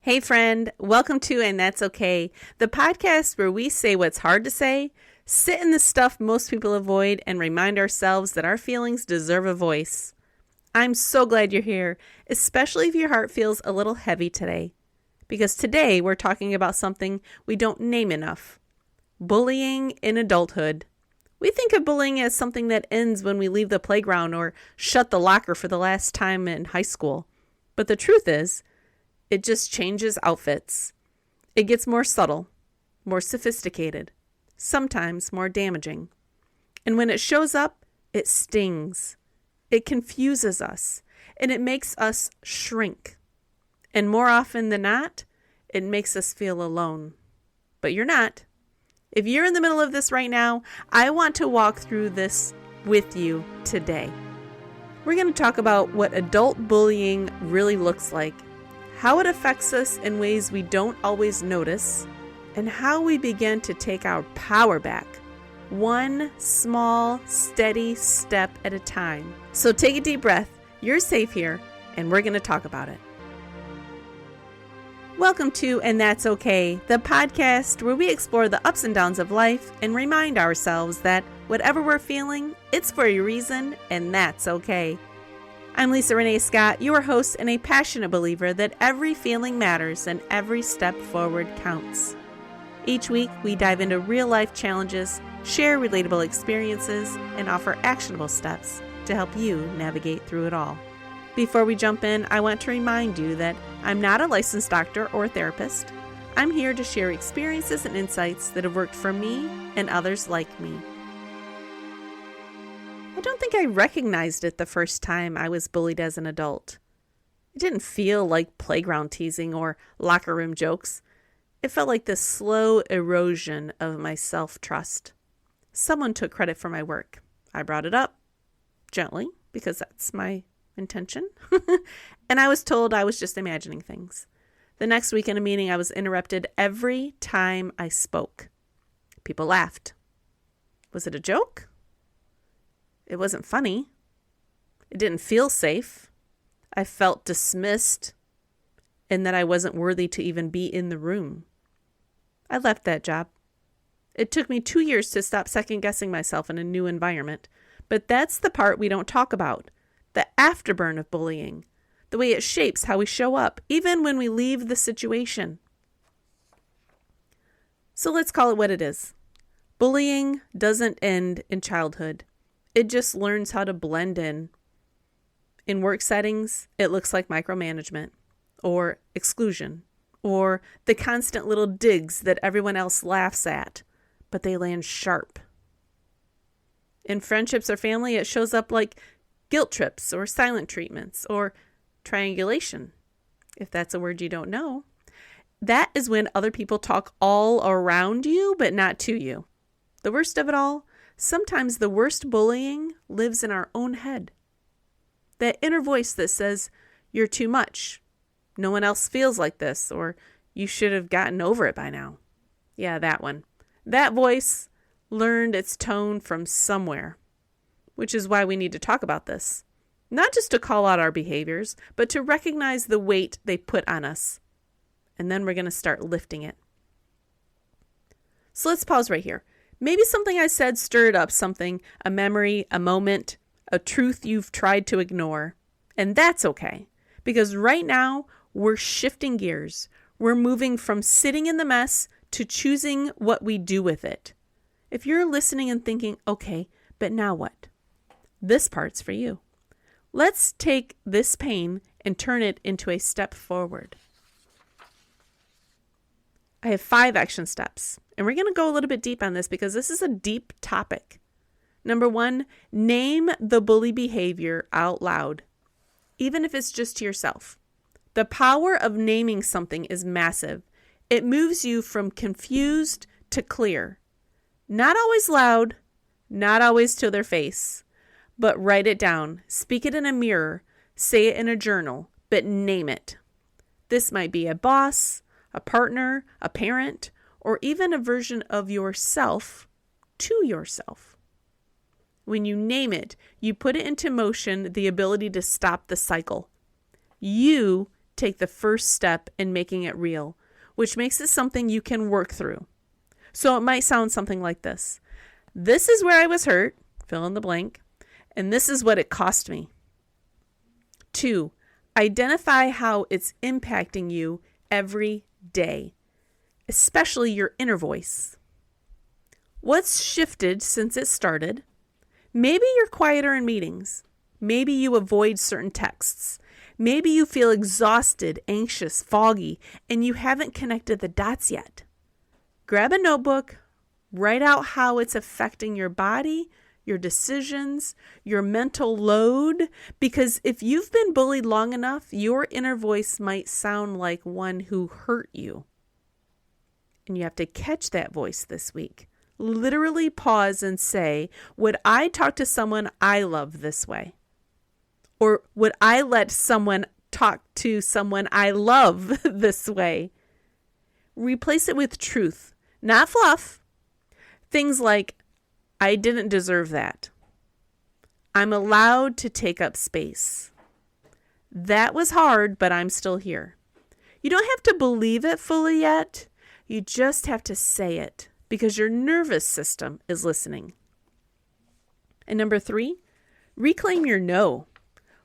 Hey friend, welcome to And That's Okay, the podcast where we say what's hard to say, sit in the stuff most people avoid, and remind ourselves that our feelings deserve a voice. I'm so glad you're here, especially if your heart feels a little heavy today, because today we're talking about something we don't name enough: bullying in adulthood. We think of bullying as something that ends when we leave the playground or shut the locker for the last time in high school. But the truth is, it just changes outfits. It gets more subtle, more sophisticated, sometimes more damaging. And when it shows up, it stings. It confuses us, and it makes us shrink. And more often than not, it makes us feel alone. But you're not. If you're in the middle of this right now, I want to walk through this with you today. We're going to talk about what adult bullying really looks like, how it affects us in ways we don't always notice, and how we begin to take our power back, one small, steady step at a time. So take a deep breath. You're safe here, and we're going to talk about it. Welcome to And That's Okay, the podcast where we explore the ups and downs of life and remind ourselves that whatever we're feeling, it's for a reason, and that's okay. I'm Lisa Renee Scott, your host and a passionate believer that every feeling matters and every step forward counts. Each week, we dive into real-life challenges, share relatable experiences, and offer actionable steps to help you navigate through it all. Before we jump in, I want to remind you that I'm not a licensed doctor or therapist. I'm here to share experiences and insights that have worked for me and others like me. I don't think I recognized it the first time I was bullied as an adult. It didn't feel like playground teasing or locker room jokes. It felt like the slow erosion of my self-trust. Someone took credit for my work. I brought it up, gently, because that's my intention. And I was told I was just imagining things. The next week in a meeting, I was interrupted every time I spoke. People laughed. Was it a joke? It wasn't funny. It didn't feel safe. I felt dismissed and that I wasn't worthy to even be in the room. I left that job. It took me 2 years to stop second-guessing myself in a new environment. But that's the part we don't talk about, the afterburn of bullying, the way it shapes how we show up, even when we leave the situation. So let's call it what it is. Bullying doesn't end in childhood. It just learns how to blend in. In work settings, it looks like micromanagement or exclusion or the constant little digs that everyone else laughs at, but they land sharp. In friendships or family, it shows up like guilt trips or silent treatments or triangulation, if that's a word you don't know. That is when other people talk all around you, but not to you. The worst of it all, sometimes the worst bullying lives in our own head. That inner voice that says, you're too much. No one else feels like this, or you should have gotten over it by now. Yeah, that one. That voice learned its tone from somewhere, which is why we need to talk about this. Not just to call out our behaviors, but to recognize the weight they put on us. And then we're going to start lifting it. So let's pause right here. Maybe something I said stirred up something, a memory, a moment, a truth you've tried to ignore. And that's okay, because right now we're shifting gears. We're moving from sitting in the mess to choosing what we do with it. If you're listening and thinking, okay, but now what? This part's for you. Let's take this pain and turn it into a step forward. I have 5 action steps, and we're going to go a little bit deep on this because this is a deep topic. Number 1, name the bully behavior out loud, even if it's just to yourself. The power of naming something is massive. It moves you from confused to clear. Not always loud, not always to their face, but write it down. Speak it in a mirror, say it in a journal, but name it. This might be a boss, a partner, a parent, or even a version of yourself to yourself. When you name it, you put it into motion, the ability to stop the cycle. You take the first step in making it real, which makes it something you can work through. So it might sound something like this. This is where I was hurt, fill in the blank, and this is what it cost me. 2, identify how it's impacting you every day, especially your inner voice. What's shifted since it started? Maybe you're quieter in meetings. Maybe you avoid certain texts. Maybe you feel exhausted, anxious, foggy, and you haven't connected the dots yet. Grab a notebook, write out how it's affecting your body, your decisions, your mental load, because if you've been bullied long enough, your inner voice might sound like one who hurt you. And you have to catch that voice this week. Literally pause and say, would I talk to someone I love this way? Or would I let someone talk to someone I love this way? Replace it with truth, not fluff. Things like, I didn't deserve that. I'm allowed to take up space. That was hard, but I'm still here. You don't have to believe it fully yet. You just have to say it because your nervous system is listening. And number 3, reclaim your no.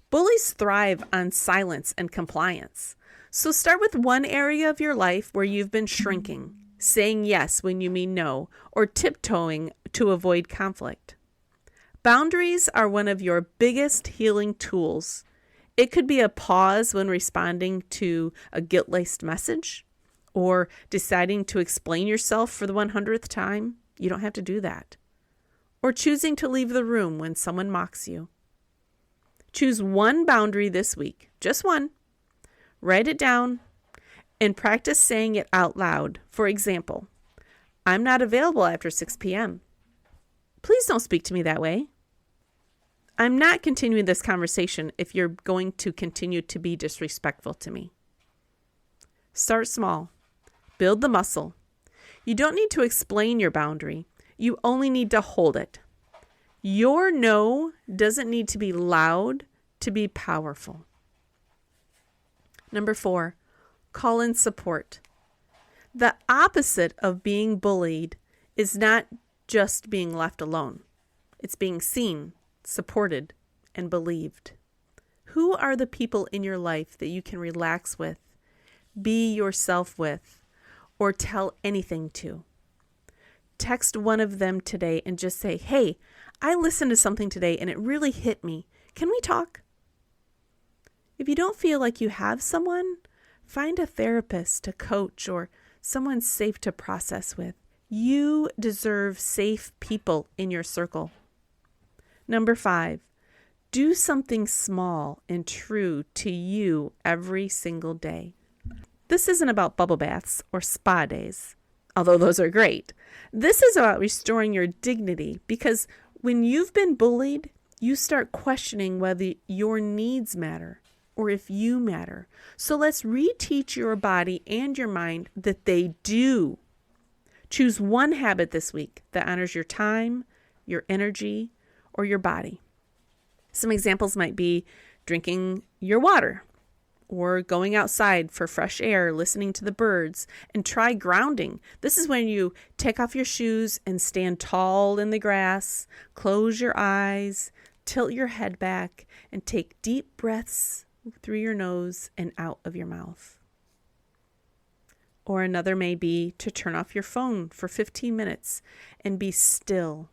Bullies thrive on silence and compliance. So start with one area of your life where you've been shrinking, saying yes when you mean no, or tiptoeing to avoid conflict. Boundaries are one of your biggest healing tools. It could be a pause when responding to a guilt-laced message, or deciding to explain yourself for the 100th time. You don't have to do that. Or choosing to leave the room when someone mocks you. Choose one boundary this week, just one. Write it down and practice saying it out loud. For example, I'm not available after 6 p.m. Please don't speak to me that way. I'm not continuing this conversation if you're going to continue to be disrespectful to me. Start small. Build the muscle. You don't need to explain your boundary. You only need to hold it. Your no doesn't need to be loud to be powerful. Number 4, call in support. The opposite of being bullied is not just being left alone. It's being seen, supported, and believed. Who are the people in your life that you can relax with, be yourself with, or tell anything to? Text one of them today and just say, hey, I listened to something today and it really hit me. Can we talk? If you don't feel like you have someone, find a therapist, a coach, or someone safe to process with. You deserve safe people in your circle. Number 5, do something small and true to you every single day. This isn't about bubble baths or spa days, although those are great. This is about restoring your dignity, because when you've been bullied, you start questioning whether your needs matter or if you matter. So let's reteach your body and your mind that they do. Choose one habit this week that honors your time, your energy, or your body. Some examples might be drinking your water, or going outside for fresh air, listening to the birds, and try grounding. This is when you take off your shoes and stand tall in the grass, close your eyes, tilt your head back, and take deep breaths through your nose and out of your mouth. Or another may be to turn off your phone for 15 minutes and be still,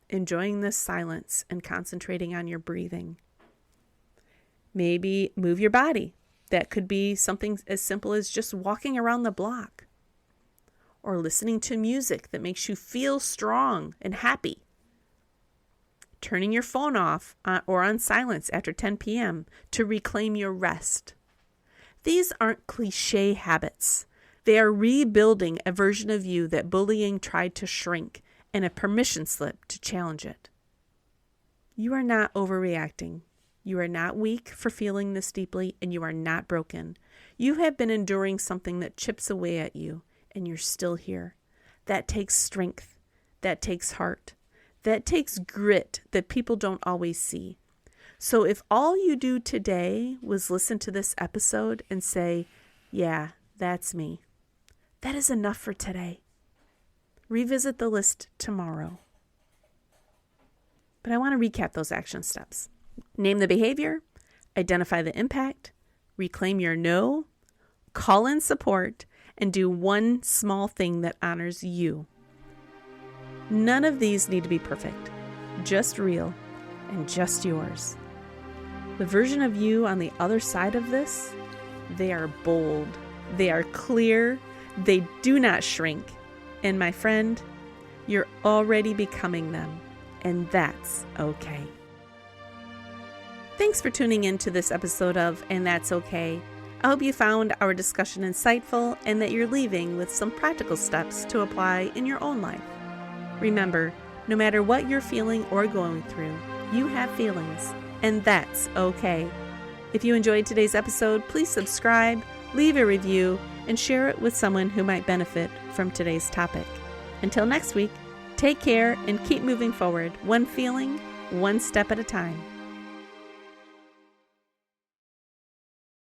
enjoying the silence and concentrating on your breathing. Maybe move your body. That could be something as simple as just walking around the block, or listening to music that makes you feel strong and happy. Turning your phone off or on silence after 10 p.m. to reclaim your rest. These aren't cliche habits. They are rebuilding a version of you that bullying tried to shrink, and a permission slip to challenge it. You are not overreacting. You are not weak for feeling this deeply, and you are not broken. You have been enduring something that chips away at you, and you're still here. That takes strength. That takes heart. That takes grit that people don't always see. So if all you do today was listen to this episode and say, yeah, that's me, that is enough for today. Revisit the list tomorrow. But I want to recap those action steps. Name the behavior, identify the impact, reclaim your no, call in support, and do one small thing that honors you. None of these need to be perfect, just real and just yours. The version of you on the other side of this, they are bold, they are clear, they do not shrink. And my friend, you're already becoming them, and that's okay. Thanks for tuning in to this episode of And That's Okay. I hope you found our discussion insightful and that you're leaving with some practical steps to apply in your own life. Remember, no matter what you're feeling or going through, you have feelings, and that's okay. If you enjoyed today's episode, please subscribe, leave a review, and share it with someone who might benefit from today's topic. Until next week, take care and keep moving forward, one feeling, one step at a time.